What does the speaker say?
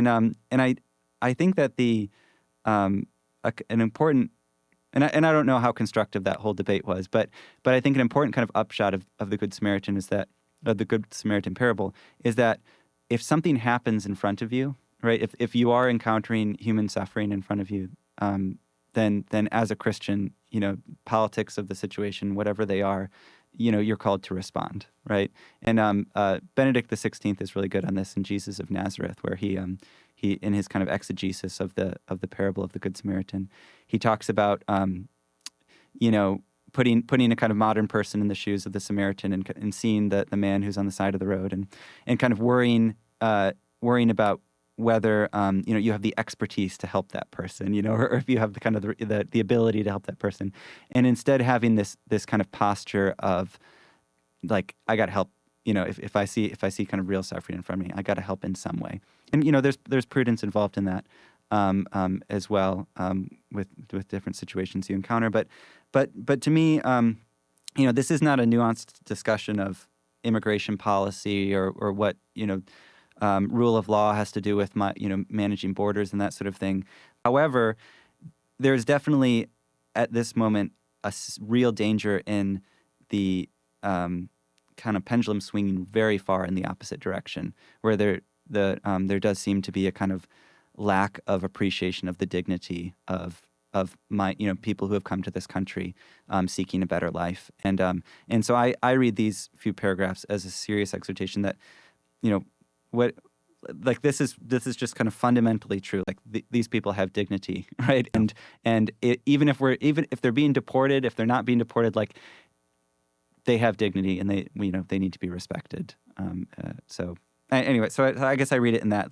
I think that an important, and I don't know how constructive that whole debate was, but I think an important kind of upshot of the Good Samaritan is that, of the Good Samaritan parable, is that if something happens in front of you, right? If you are encountering human suffering in front of you, then as a Christian, politics of the situation, whatever they are, you're called to respond, right? And Benedict XVI is really good on this in Jesus of Nazareth, where he in his kind of exegesis of the parable of the Good Samaritan, he talks about putting a kind of modern person in the shoes of the Samaritan and seeing the man who's on the side of the road and kind of worrying about whether you have the expertise to help that person, or if you have the kind of the ability to help that person, and instead having this kind of posture of like, I got to help. If I see kind of real suffering in front of me, I got to help in some way. And there's prudence involved in that as well, with different situations you encounter. But to me, this is not a nuanced discussion of immigration policy or what rule of law has to do with managing borders and that sort of thing. However, there's definitely at this moment a real danger in the kind of pendulum swinging very far in the opposite direction, where there does seem to be a kind of lack of appreciation of the dignity of people who have come to this country seeking a better life, and so I read these few paragraphs as a serious exhortation that this is just kind of fundamentally true. Like these people have dignity, right? And even if they're being deported, if they're not being deported, like, they have dignity, and they need to be respected. So anyway, I guess I read it in that